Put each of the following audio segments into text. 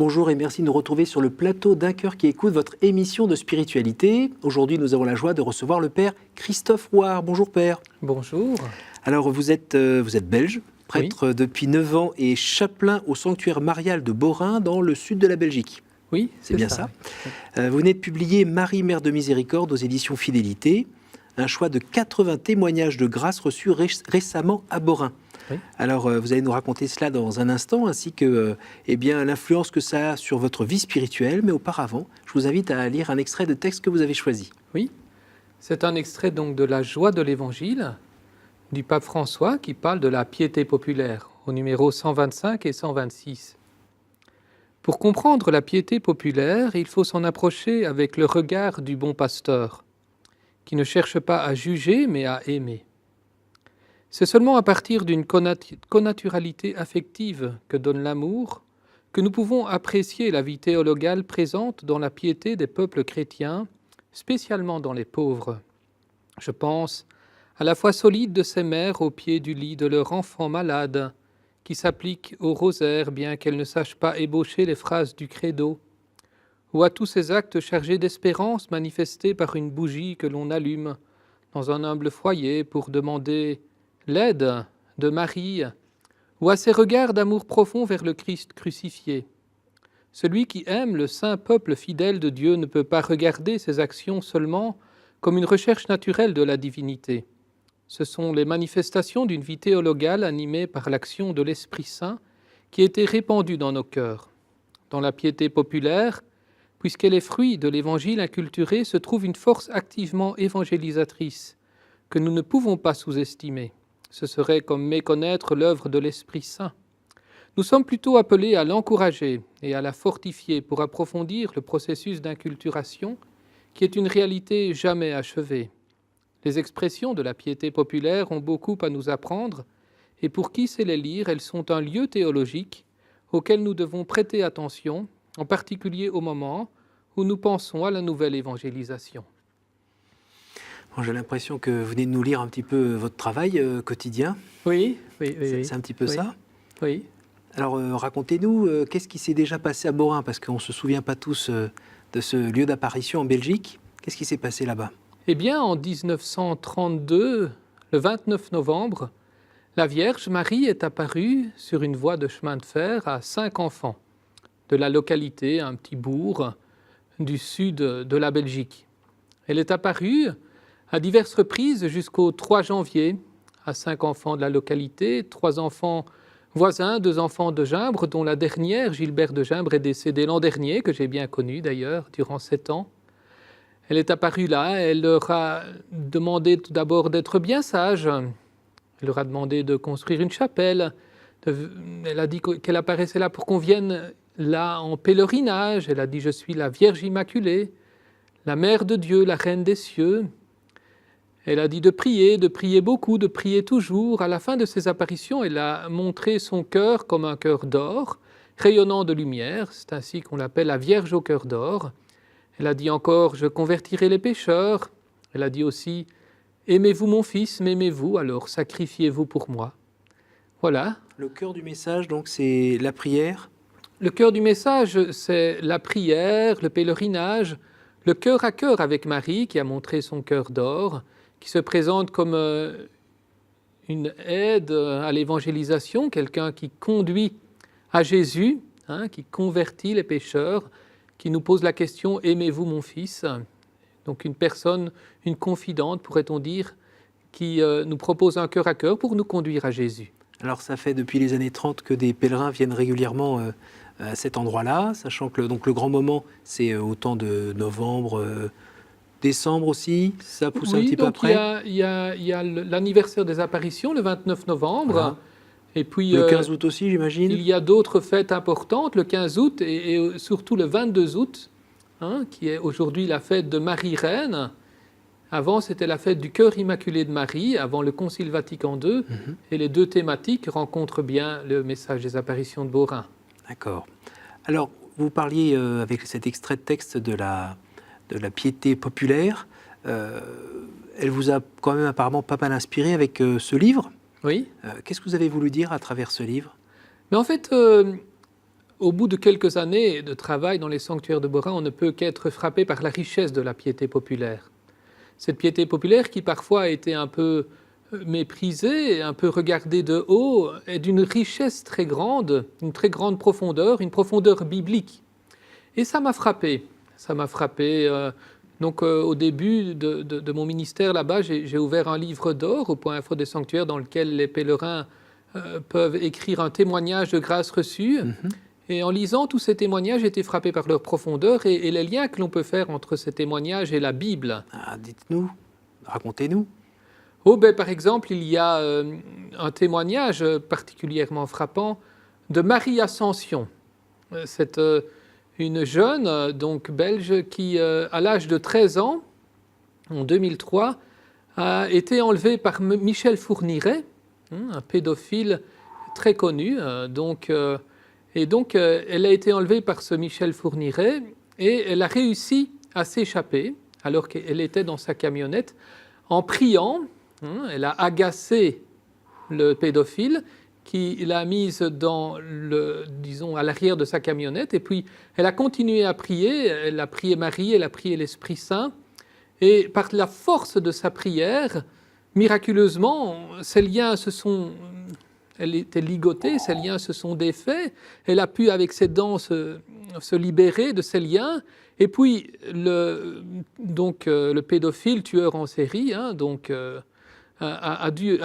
Bonjour et merci de nous retrouver sur le plateau d'Un cœur qui écoute, votre émission de spiritualité. Aujourd'hui, nous avons la joie de recevoir le Père Christophe Ouard. Bonjour Père. Bonjour. Alors vous êtes belge, prêtre depuis 9 ans et chapelain au sanctuaire marial de Borin dans le sud de la Belgique. Oui, c'est bien ça. Vous venez de publier Marie, Mère de Miséricorde aux éditions Fidélité, un choix de 80 témoignages de grâce reçus récemment à Borin. Oui. Alors, vous allez nous raconter cela dans un instant, ainsi que l'influence que ça a sur votre vie spirituelle. Mais auparavant, je vous invite à lire un extrait de texte que vous avez choisi. Oui, c'est un extrait donc de La joie de l'Évangile du pape François qui parle de la piété populaire, au numéro 125 et 126. Pour comprendre la piété populaire, il faut s'en approcher avec le regard du bon pasteur, qui ne cherche pas à juger, mais à aimer. C'est seulement à partir d'une connaturalité affective que donne l'amour que nous pouvons apprécier la vie théologale présente dans la piété des peuples chrétiens, spécialement dans les pauvres. Je pense à la foi solide de ces mères au pied du lit de leur enfant malade, qui s'appliquent au rosaire bien qu'elles ne sachent pas ébaucher les phrases du credo, ou à tous ces actes chargés d'espérance manifestés par une bougie que l'on allume dans un humble foyer pour demander l'aide de Marie, ou à ses regards d'amour profond vers le Christ crucifié. Celui qui aime le saint peuple fidèle de Dieu ne peut pas regarder ses actions seulement comme une recherche naturelle de la divinité. Ce sont les manifestations d'une vie théologale animée par l'action de l'Esprit Saint qui était répandue dans nos cœurs. Dans la piété populaire, puisqu'elle est fruit de l'Évangile inculturé, se trouve une force activement évangélisatrice que nous ne pouvons pas sous-estimer. Ce serait comme méconnaître l'œuvre de l'Esprit Saint. Nous sommes plutôt appelés à l'encourager et à la fortifier pour approfondir le processus d'inculturation qui est une réalité jamais achevée. Les expressions de la piété populaire ont beaucoup à nous apprendre et pour qui sait les lire, elles sont un lieu théologique auquel nous devons prêter attention, en particulier au moment où nous pensons à la nouvelle évangélisation. Bon, j'ai l'impression que vous venez de nous lire un petit peu votre travail quotidien. Oui. C'est un petit peu ça. Oui. Alors, racontez-nous, qu'est-ce qui s'est déjà passé à Borin? Parce qu'on ne se souvient pas tous de ce lieu d'apparition en Belgique. Qu'est-ce qui s'est passé là-bas? Eh bien, en 1932, le 29 novembre, la Vierge Marie est apparue sur une voie de chemin de fer à 5 enfants de la localité, un petit bourg du sud de la Belgique. Elle est apparue à diverses reprises jusqu'au 3 janvier à 5 enfants de la localité, 3 enfants voisins, 2 enfants de Gimbre, dont la dernière, Gilbert de Gimbre, est décédée l'an dernier, que j'ai bien connu d'ailleurs, durant 7 ans. Elle est apparue là, elle leur a demandé tout d'abord d'être bien sages, elle leur a demandé de construire une chapelle, elle a dit qu'elle apparaissait là pour qu'on vienne là en pèlerinage, elle a dit « Je suis la Vierge Immaculée, la Mère de Dieu, la Reine des cieux ». Elle a dit de prier beaucoup, de prier toujours. À la fin de ses apparitions, elle a montré son cœur comme un cœur d'or, rayonnant de lumière. C'est ainsi qu'on l'appelle la Vierge au cœur d'or. Elle a dit encore « Je convertirai les pécheurs ». Elle a dit aussi « Aimez-vous mon fils, m'aimez-vous, alors sacrifiez-vous pour moi ». Voilà. Le cœur du message, donc, c'est la prière. Le cœur du message, c'est la prière, le pèlerinage, le cœur à cœur avec Marie, qui a montré son cœur d'or, qui se présente comme une aide à l'évangélisation, quelqu'un qui conduit à Jésus, qui convertit les pécheurs, qui nous pose la question « Aimez-vous mon fils ?» Donc une personne, une confidente, pourrait-on dire, qui nous propose un cœur à cœur pour nous conduire à Jésus. Alors ça fait depuis les années 30 que des pèlerins viennent régulièrement à cet endroit-là, sachant que le grand moment, c'est au temps de novembre, décembre aussi, ça pousse un petit peu après. Il y a l'anniversaire des apparitions, le 29 novembre. Voilà. Et puis, le 15 août aussi, j'imagine. Il y a d'autres fêtes importantes, le 15 août et surtout le 22 août, qui est aujourd'hui la fête de Marie-Reine. Avant, c'était la fête du cœur immaculé de Marie, avant le Concile Vatican II. Et les deux thématiques rencontrent bien le message des apparitions de Borin. D'accord. Alors, vous parliez avec cet extrait de texte de la piété populaire. Elle vous a quand même apparemment pas mal inspiré avec ce livre. Oui. Qu'est-ce que vous avez voulu dire à travers ce livre? Mais en fait, au bout de quelques années de travail dans les sanctuaires de Borin, on ne peut qu'être frappé par la richesse de la piété populaire. Cette piété populaire qui parfois a été un peu méprisée, un peu regardée de haut, est d'une richesse très grande, une très grande profondeur, une profondeur biblique. Et ça m'a frappé. Ça m'a frappé. Donc, au début de mon ministère là-bas, j'ai ouvert un livre d'or au Point Info des Sanctuaires dans lequel les pèlerins peuvent écrire un témoignage de grâce reçue. Et en lisant tous ces témoignages, j'ai été frappé par leur profondeur et les liens que l'on peut faire entre ces témoignages et la Bible. Ah, dites-nous, racontez-nous. Oh, ben, par exemple, il y a un témoignage particulièrement frappant de Marie Ascension. C'est une jeune, donc belge, qui, à l'âge de 13 ans, en 2003, a été enlevée par Michel Fourniret, un pédophile très connu. Elle a été enlevée par ce Michel Fourniret et elle a réussi à s'échapper alors qu'elle était dans sa camionnette en priant. Elle a agacé le pédophile qui l'a mise à l'arrière de sa camionnette et puis elle a continué à prier. Elle a prié Marie, elle a prié l'Esprit Saint et par la force de sa prière, miraculeusement, ses liens se sont... Elle était ligotée, ses liens se sont défaits. Elle a pu, avec ses dents, se libérer de ses liens. Et puis, le pédophile, tueur en série, a dû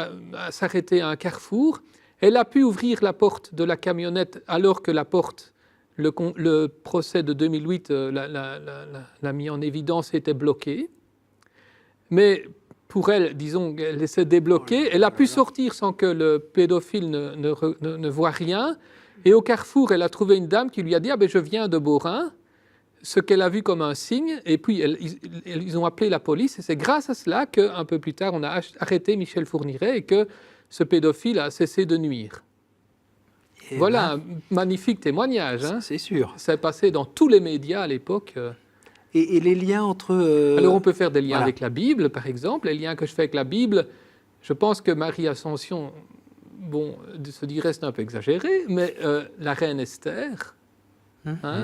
s'arrêter à un carrefour. Elle a pu ouvrir la porte de la camionnette alors que la porte, le procès de 2008 l'a mis en évidence, était bloquée. Mais pour elle, disons, elle s'est débloquée. Elle a pu sortir sans que le pédophile ne voie rien. Et au carrefour, elle a trouvé une dame qui lui a dit « Ah ben je viens de Borin », ce qu'elle a vu comme un signe. Et puis, ils ont appelé la police. Et c'est grâce à cela qu'un peu plus tard, on a arrêté Michel Fourniret et que ce pédophile a cessé de nuire. Et voilà un magnifique témoignage. C'est sûr. Ça est passé dans tous les médias à l'époque. Et les liens entre... Alors on peut faire des liens avec la Bible, par exemple. Les liens que je fais avec la Bible, je pense que Marie Ascension, se dirait c'est un peu exagéré, mais la reine Esther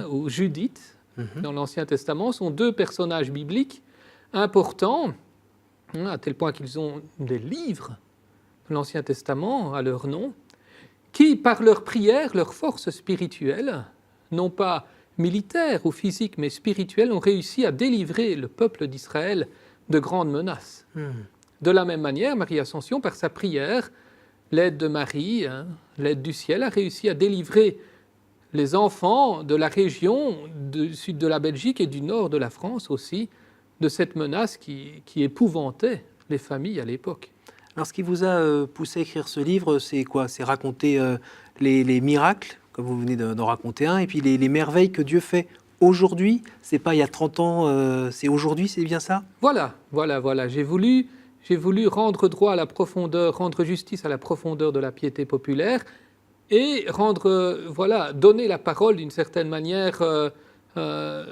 ou Judith, dans l'Ancien Testament, sont deux personnages bibliques importants, à tel point qu'ils ont des livres de l'Ancien Testament à leur nom, qui, par leur prière, leur force spirituelle, non pas militaires ou physiques, mais spirituels, ont réussi à délivrer le peuple d'Israël de grandes menaces. De la même manière, Marie Ascension, par sa prière, l'aide de Marie, l'aide du ciel, a réussi à délivrer les enfants de la région du sud de la Belgique et du nord de la France aussi, de cette menace qui épouvantait les familles à l'époque. Alors, ce qui vous a poussé à écrire ce livre, c'est quoi? C'est raconter les miracles, comme vous venez d'en raconter un, et puis les merveilles que Dieu fait aujourd'hui. C'est pas il y a 30 ans, c'est aujourd'hui, c'est bien ça? Voilà. J'ai voulu rendre droit à la profondeur, rendre justice à la profondeur de la piété populaire et donner la parole d'une certaine manière à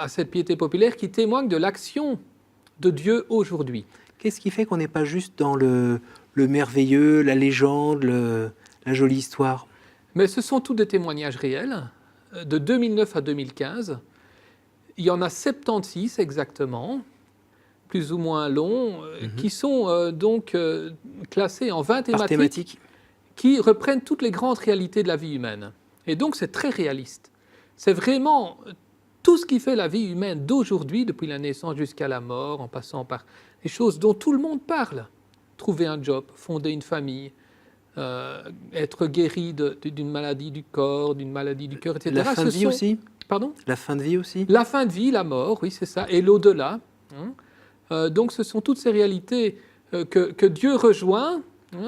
cette piété populaire qui témoigne de l'action de Dieu aujourd'hui. Qu'est-ce qui fait qu'on n'est pas juste dans le merveilleux, la légende, la jolie histoire? Mais ce sont tous des témoignages réels. De 2009 à 2015, il y en a 76 exactement, plus ou moins longs, qui sont classés en 20 thématiques qui reprennent toutes les grandes réalités de la vie humaine. Et donc c'est très réaliste. C'est vraiment tout ce qui fait la vie humaine d'aujourd'hui, depuis la naissance jusqu'à la mort, en passant par les choses dont tout le monde parle. Trouver un job, fonder une famille, être guéri d'une maladie du corps, d'une maladie du cœur, etc. La fin de vie aussi? Pardon? La fin de vie aussi? La fin de vie, la mort, oui, c'est ça, et l'au-delà. Donc ce sont toutes ces réalités que Dieu rejoint,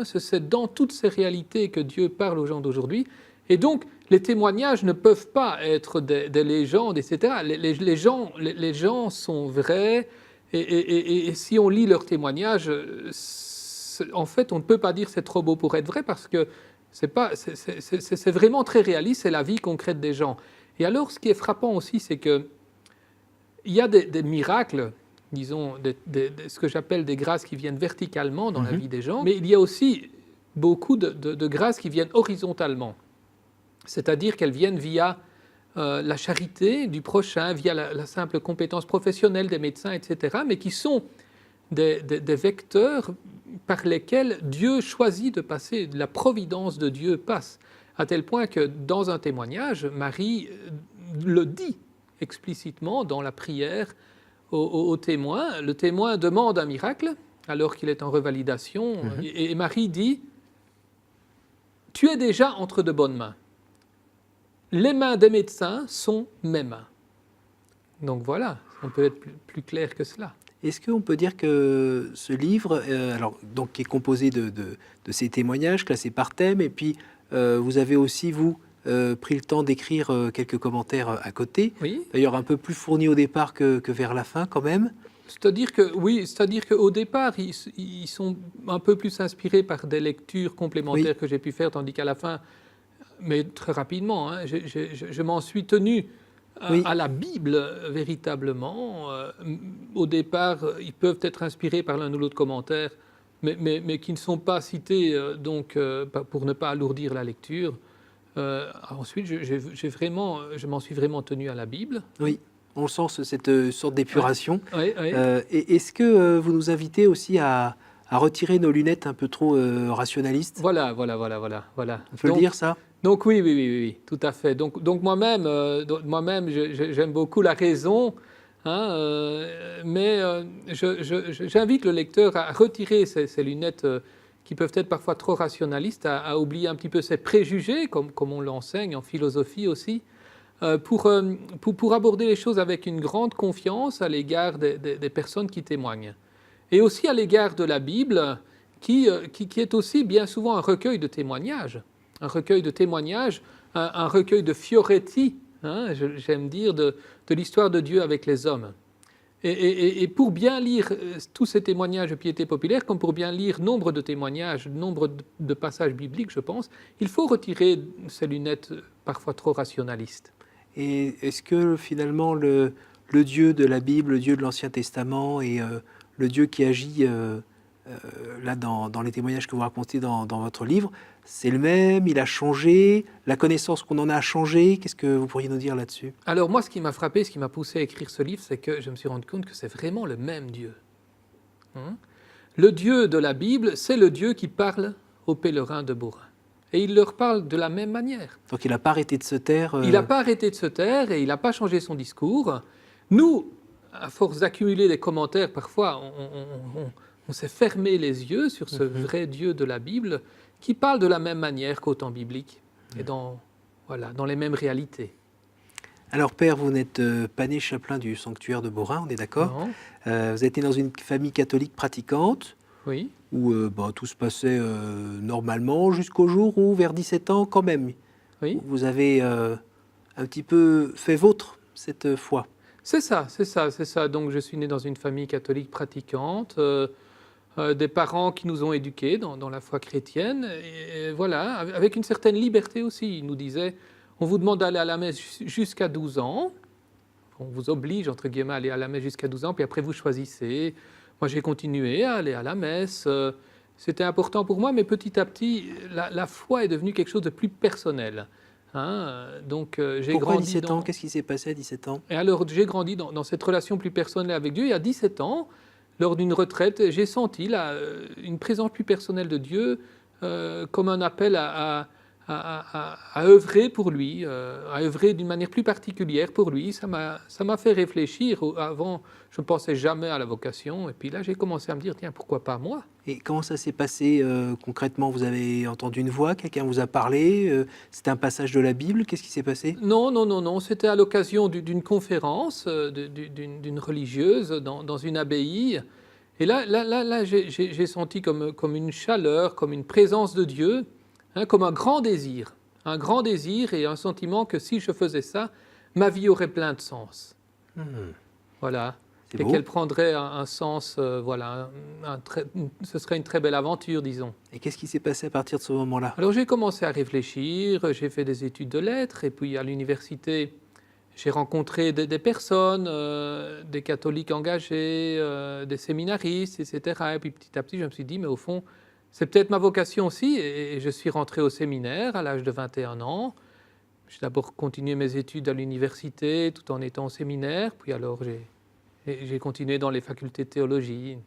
c'est dans toutes ces réalités que Dieu parle aux gens d'aujourd'hui. Et donc les témoignages ne peuvent pas être des légendes, etc. Les gens sont vrais, et si on lit leurs témoignages, en fait, on ne peut pas dire c'est trop beau pour être vrai parce que c'est vraiment très réaliste, c'est la vie concrète des gens. Et alors, ce qui est frappant aussi, c'est qu'il y a des miracles, disons, ce que j'appelle des grâces qui viennent verticalement dans la vie des gens, mais il y a aussi beaucoup de grâces qui viennent horizontalement. c'est-à-dire qu'elles viennent via la charité du prochain, via la simple compétence professionnelle des médecins, etc., mais qui sont des vecteurs par lesquels Dieu choisit de passer, la providence de Dieu passe, à tel point que dans un témoignage, Marie le dit explicitement dans la prière au témoin. Le témoin demande un miracle alors qu'il est en revalidation, et Marie dit « Tu es déjà entre de bonnes mains. Les mains des médecins sont mes mains. » Donc voilà, on peut être plus clair que cela. Est-ce qu'on peut dire que ce livre, donc, qui est composé de ces témoignages classés par thème, et puis vous avez aussi, vous, pris le temps d'écrire quelques commentaires à côté, oui. D'ailleurs un peu plus fournis au départ que vers la fin quand même. C'est-à-dire qu'au départ, ils sont un peu plus inspirés par des lectures complémentaires que j'ai pu faire, tandis qu'à la fin, mais très rapidement, hein, je m'en suis tenu à la Bible véritablement. Au départ, ils peuvent être inspirés par l'un ou l'autre commentaire, mais qui ne sont pas cités pour ne pas alourdir la lecture. Ensuite, je m'en suis vraiment tenu à la Bible. Oui. On sent cette sorte d'épuration. Oui. Et est-ce que vous nous invitez aussi à retirer nos lunettes un peu trop rationalistes? Voilà. On peut le dire, ça? Donc oui, tout à fait. Donc moi-même, j'aime beaucoup la raison, hein, mais j'invite le lecteur à retirer ces lunettes qui peuvent être parfois trop rationalistes, à oublier un petit peu ses préjugés, comme on l'enseigne en philosophie aussi, pour aborder les choses avec une grande confiance à l'égard des personnes qui témoignent. Et aussi à l'égard de la Bible, qui est aussi bien souvent un recueil de témoignages. Un recueil de témoignages, un recueil de fioretti, hein, j'aime dire, de l'histoire de Dieu avec les hommes. Et pour bien lire tous ces témoignages de piété populaire, comme pour bien lire nombre de témoignages, nombre de passages bibliques, je pense, il faut retirer ces lunettes parfois trop rationalistes. Et est-ce que finalement le Dieu de la Bible, le Dieu de l'Ancien Testament et le Dieu qui agit là dans les témoignages que vous racontez dans votre livre, c'est le même, il a changé, la connaissance qu'on en a changé? Qu'est-ce que vous pourriez nous dire là-dessus? Alors moi, ce qui m'a frappé, ce qui m'a poussé à écrire ce livre, c'est que je me suis rendu compte que c'est vraiment le même Dieu. Le Dieu de la Bible, c'est le Dieu qui parle aux pèlerins de Beaurain. Et il leur parle de la même manière. Donc il n'a pas arrêté de se taire Il n'a pas arrêté de se taire et il n'a pas changé son discours. Nous, à force d'accumuler des commentaires, parfois, on s'est fermé les yeux sur ce vrai Dieu de la Bible qui parle de la même manière qu'au temps biblique et dans les mêmes réalités. Alors Père, vous n'êtes pas né chapelain du sanctuaire de Beaurain, on est d'accord? Vous avez été dans une famille catholique pratiquante, oui. Où tout se passait normalement jusqu'au jour où, vers 17 ans, quand même, oui. Vous avez un petit peu fait vôtre cette foi. C'est ça. Donc je suis né dans une famille catholique pratiquante, des parents qui nous ont éduqués dans la foi chrétienne, et voilà, avec une certaine liberté aussi. Ils nous disaient, on vous demande d'aller à la messe jusqu'à 12 ans, on vous oblige, entre guillemets, à aller à la messe jusqu'à 12 ans, puis après vous choisissez. Moi, j'ai continué à aller à la messe. C'était important pour moi, mais petit à petit, la foi est devenue quelque chose de plus personnel. Donc, j'ai Pourquoi grandi 17 ans? Qu'est-ce qui s'est passé à 17 ans? Et alors, j'ai grandi dans cette relation plus personnelle avec Dieu. Et à 17 ans, lors d'une retraite, j'ai senti une présence plus personnelle de Dieu comme un appel à œuvrer pour lui, à œuvrer d'une manière plus particulière pour lui. Ça m'a fait réfléchir. Avant, je ne pensais jamais à la vocation. Et puis là, j'ai commencé à me dire, tiens, pourquoi pas moi? Et comment ça s'est passé concrètement? Vous avez entendu une voix? Quelqu'un vous a parlé? C'était un passage de la Bible? Qu'est-ce qui s'est passé? Non. C'était à l'occasion d'une conférence d'une religieuse dans une abbaye. Et là j'ai senti comme une chaleur, comme une présence de Dieu, comme un grand désir et un sentiment que si je faisais ça, ma vie aurait plein de sens. Voilà. Et qu'elle prendrait un sens, ce serait une très belle aventure, disons. Et qu'est-ce qui s'est passé à partir de ce moment-là? Alors j'ai commencé à réfléchir, j'ai fait des études de lettres, et puis à l'université, j'ai rencontré des personnes, des catholiques engagés, des séminaristes, etc. Et puis petit à petit, je me suis dit, mais au fond, c'est peut-être ma vocation aussi. Et je suis rentré au séminaire à l'âge de 21 ans. j'ai d'abord continué mes études à l'université tout en étant au séminaire, puis alors j'ai continué dans les facultés de théologie.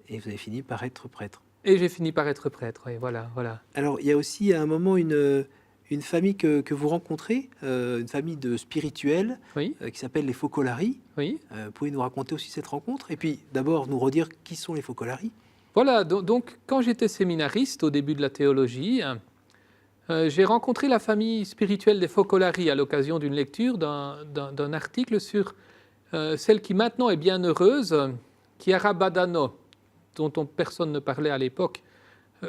Et vous avez fini par être prêtre. Et j'ai fini par être prêtre, oui, voilà. Alors, il y a aussi à un moment une famille que vous rencontrez, une famille de spirituels Oui, qui s'appelle les Focolari. oui. Pouvez nous raconter aussi cette rencontre? Et puis, d'abord, nous redire qui sont les Focolari? Voilà, donc quand j'étais séminariste au début de la théologie, j'ai rencontré la famille spirituelle des Focolari à l'occasion d'une lecture d'un article sur celle qui maintenant est bienheureuse, Chiara Badano, dont personne ne parlait à l'époque,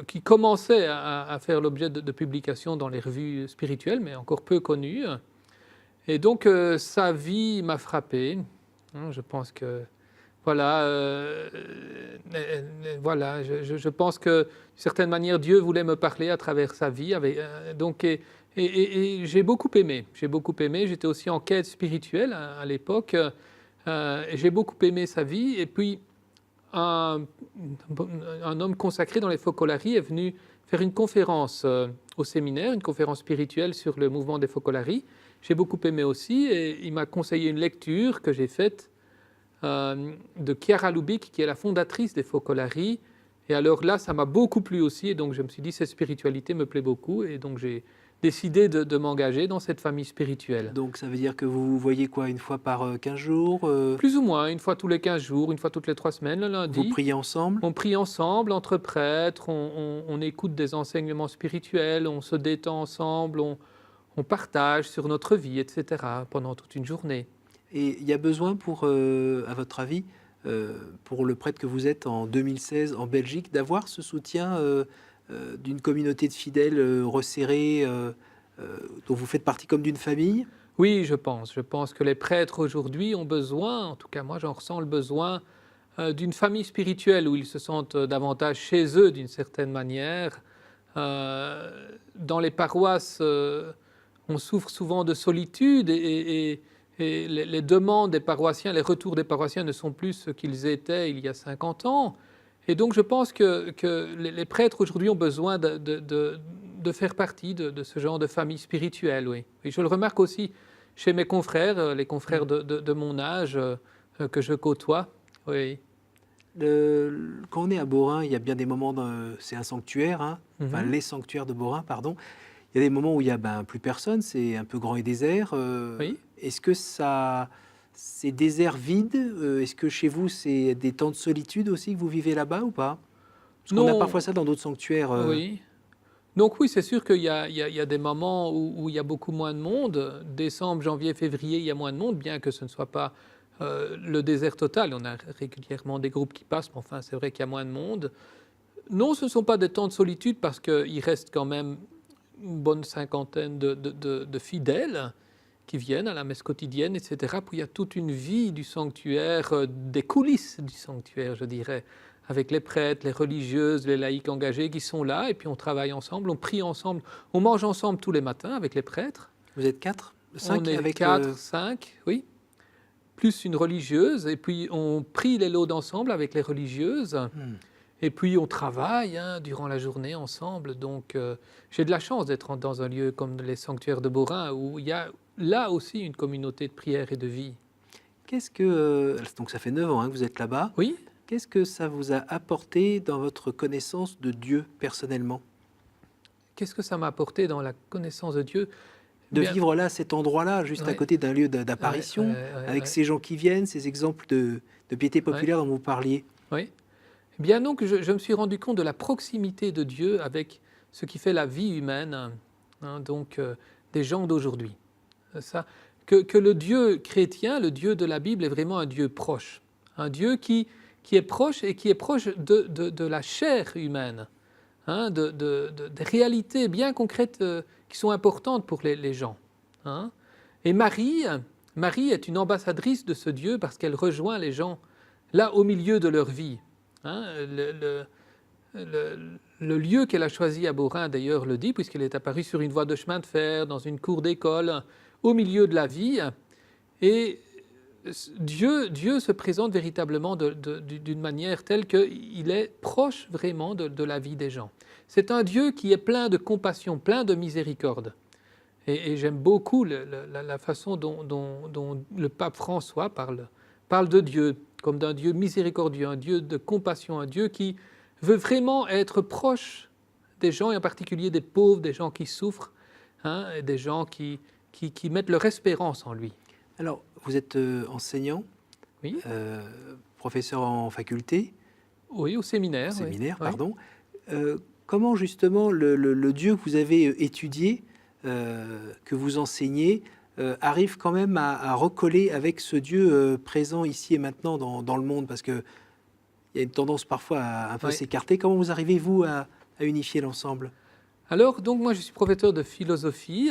qui commençait à faire l'objet de publications dans les revues spirituelles, mais encore peu connue. Et donc sa vie m'a frappé. Je pense que voilà, je pense que d'une certaine manière Dieu voulait me parler à travers sa vie. Et j'ai beaucoup aimé. J'étais aussi en quête spirituelle à l'époque. Et j'ai beaucoup aimé sa vie. Et puis un homme consacré dans les Focolari est venu faire une conférence au séminaire, une conférence spirituelle sur le mouvement des Focolari. J'ai beaucoup aimé aussi, et il m'a conseillé une lecture que j'ai faite de Chiara Lubick, qui est la fondatrice des Focolari. Et alors là, ça m'a beaucoup plu aussi, et donc je me suis dit, cette spiritualité me plaît beaucoup, et donc j'ai décidé de m'engager dans cette famille spirituelle. Donc, ça veut dire que vous voyez quoi, une fois par 15 jours? Plus ou moins, une fois tous les 15 jours, une fois toutes les 3 semaines, le lundi. Vous priez ensemble? On prie ensemble, entre prêtres, on écoute des enseignements spirituels, on se détend ensemble, on partage sur notre vie, etc., pendant toute une journée. Et il y a besoin à votre avis, pour le prêtre que vous êtes en 2016 en Belgique, d'avoir ce soutien d'une communauté de fidèles resserrée, dont vous faites partie comme d'une famille? Oui, je pense. Je pense que les prêtres aujourd'hui ont besoin, en tout cas moi j'en ressens le besoin, d'une famille spirituelle où ils se sentent davantage chez eux d'une certaine manière. Dans les paroisses, on souffre souvent de solitude et les demandes des paroissiens, les retours des paroissiens ne sont plus ce qu'ils étaient il y a 50 ans. Et donc je pense que les prêtres aujourd'hui ont besoin de faire partie de ce genre de famille spirituelle. Oui. Et je le remarque aussi chez mes confrères, les confrères de mon âge que je côtoie. Oui. Quand on est à Borin, il y a bien des moments, c'est un sanctuaire, hein, enfin Mhm. les sanctuaires de Borin, pardon. Il y a des moments où il n'y a plus personne, c'est un peu grand et désert. Oui. Est-ce que c'est désert vide? Est-ce que chez vous, c'est des temps de solitude aussi que vous vivez là-bas ou pas? Parce qu'on a Non. parfois ça dans d'autres sanctuaires. Oui. Donc oui, c'est sûr qu'il y a des moments où il y a beaucoup moins de monde. Décembre, janvier, février, il y a moins de monde, bien que ce ne soit pas le désert total. On a régulièrement des groupes qui passent, mais enfin, c'est vrai qu'il y a moins de monde. Non, ce ne sont pas des temps de solitude parce qu'il reste quand même une bonne cinquantaine de fidèles qui viennent à la messe quotidienne, etc. Puis il y a toute une vie du sanctuaire, des coulisses du sanctuaire, je dirais, avec les prêtres, les religieuses, les laïcs engagés qui sont là, et puis on travaille ensemble, on prie ensemble, on mange ensemble tous les matins avec les prêtres. Vous êtes 4? 5 On est avec 4, 5, oui, plus une religieuse, et puis on prie les laudes ensemble avec les religieuses. Et puis on travaille durant la journée ensemble. Donc j'ai de la chance d'être dans un lieu comme les sanctuaires de Borin, où il y a là aussi une communauté de prière et de vie. Qu'est-ce que donc ça fait 9 ans que vous êtes là-bas. Oui. Qu'est-ce que ça vous a apporté dans votre connaissance de Dieu personnellement? Qu'est-ce que ça m'a apporté dans la connaissance de Dieu? De vivre là, cet endroit-là, juste à côté d'un lieu d'apparition, avec ces gens qui viennent, ces exemples de piété populaire dont vous parliez. Oui. Eh bien donc, je me suis rendu compte de la proximité de Dieu avec ce qui fait la vie humaine, donc des gens d'aujourd'hui. Que le Dieu chrétien, le Dieu de la Bible, est vraiment un Dieu proche. Un Dieu qui est proche et qui est proche de la chair humaine, des réalités bien concrètes qui sont importantes pour les gens. Et Marie est une ambassadrice de ce Dieu parce qu'elle rejoint les gens là au milieu de leur vie. Le lieu qu'elle a choisi à Borin, d'ailleurs, le dit, puisqu'elle est apparue sur une voie de chemin de fer, dans une cour d'école, au milieu de la vie. Et Dieu se présente véritablement d'une manière telle qu'il est proche vraiment de la vie des gens. C'est un Dieu qui est plein de compassion, plein de miséricorde. Et j'aime beaucoup la façon dont le pape François parle de Dieu, comme d'un Dieu miséricordieux, un Dieu de compassion, un Dieu qui veut vraiment être proche des gens, et en particulier des pauvres, des gens qui souffrent, hein, et des gens qui mettent leur espérance en lui. Alors, vous êtes enseignant, Oui, professeur en faculté, oui, au séminaire. séminaire, Oui. pardon. Comment justement le Dieu que vous avez étudié, que vous enseignez, arrive quand même à recoller avec ce Dieu présent ici et maintenant dans le monde? Parce qu'il y a une tendance parfois à un peu Oui. s'écarter. Comment vous arrivez, vous, à unifier l'ensemble? Alors, donc, moi, je suis professeur de philosophie,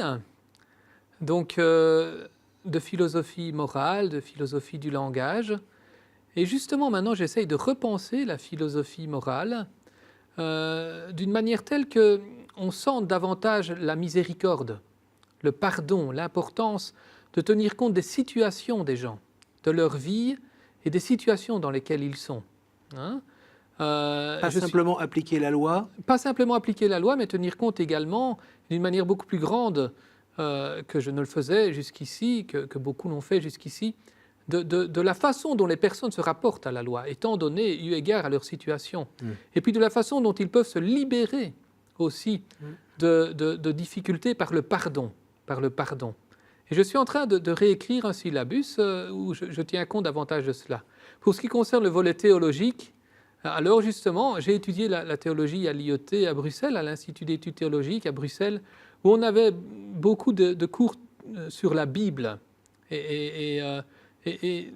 donc de philosophie morale, de philosophie du langage. Et justement, maintenant, j'essaye de repenser la philosophie morale d'une manière telle qu'on sente davantage la miséricorde, le pardon, l'importance de tenir compte des situations des gens, de leur vie et des situations dans lesquelles ils sont. Hein. Pas simplement appliquer la loi. Pas simplement appliquer la loi, mais tenir compte également, d'une manière beaucoup plus grande que je ne le faisais jusqu'ici, que beaucoup l'ont fait jusqu'ici, de la façon dont les personnes se rapportent à la loi, étant donné, eu égard à leur situation. Et puis de la façon dont ils peuvent se libérer aussi de difficultés par le pardon. Et je suis en train de réécrire un syllabus où je tiens compte davantage de cela. Pour ce qui concerne le volet théologique, alors justement, j'ai étudié la théologie à l'IET à Bruxelles, à l'Institut d'études théologiques à Bruxelles, où on avait beaucoup de cours sur la Bible. Et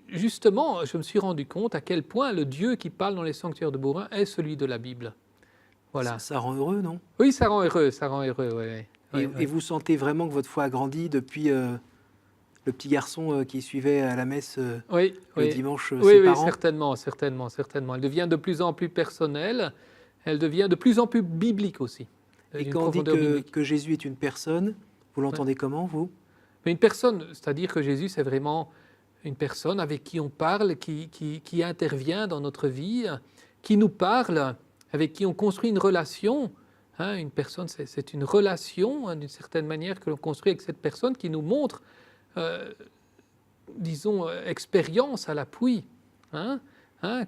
justement, je me suis rendu compte à quel point le Dieu qui parle dans les sanctuaires de Beaurain est celui de la Bible. Voilà. Ça rend heureux, non? Oui, ça rend heureux, oui. Et vous sentez vraiment que votre foi a grandi depuis le petit garçon qui suivait à la messe le dimanche ses parents? Certainement. Elle devient de plus en plus personnelle, elle devient de plus en plus biblique aussi. Et quand on dit que Jésus est une personne, vous l'entendez comment, vous? Mais une personne, c'est-à-dire que Jésus, c'est vraiment une personne avec qui on parle, qui intervient dans notre vie, qui nous parle, avec qui on construit une relation. Hein, une personne, c'est une relation, hein, d'une certaine manière, que l'on construit avec cette personne qui nous montre, disons, expérience à l'appui,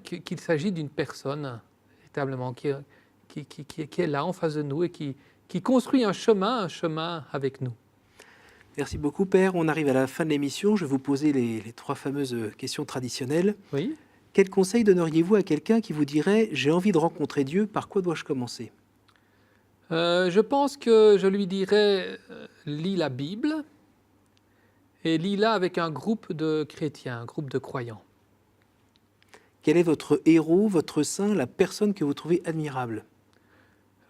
qu'il s'agit d'une personne, véritablement, qui est là en face de nous et qui construit un chemin avec nous. Merci beaucoup, Père. On arrive à la fin de l'émission. Je vais vous poser les 3 fameuses questions traditionnelles. Oui. Quel conseil donneriez-vous à quelqu'un qui vous dirait « J'ai envie de rencontrer Dieu, par quoi dois-je commencer ?» Je pense que je lui dirais lis la Bible et lis-la avec un groupe de chrétiens, un groupe de croyants. Quel est votre héros, votre saint, la personne que vous trouvez admirable?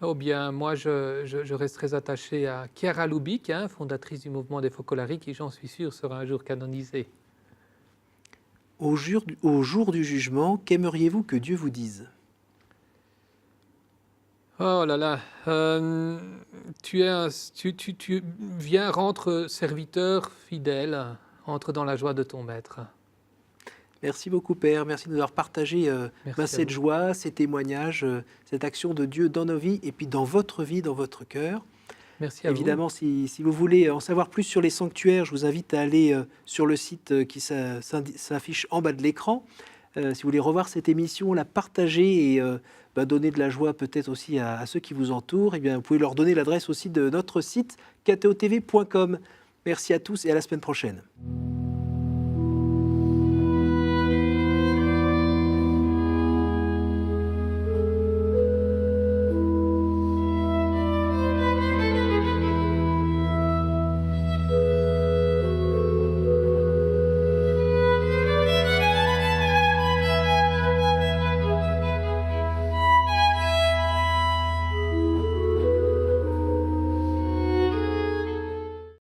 Oh bien, moi, je reste très attaché à Chiara Lubich, fondatrice du mouvement des Focolari, qui, j'en suis sûr, sera un jour canonisée. Au jour du jugement, qu'aimeriez-vous que Dieu vous dise? Oh là là, tu viens, rentre serviteur fidèle, entre dans la joie de ton maître. Merci beaucoup, Père. Merci de nous avoir partagé cette joie, ces témoignages, cette action de Dieu dans nos vies et puis dans votre vie, dans votre cœur. Merci à vous. Évidemment, si vous voulez en savoir plus sur les sanctuaires, je vous invite à aller sur le site qui s'affiche en bas de l'écran. Si vous voulez revoir cette émission, la partager et donner de la joie peut-être aussi à ceux qui vous entourent, eh bien, vous pouvez leur donner l'adresse aussi de notre site ktotv.com. Merci à tous et à la semaine prochaine.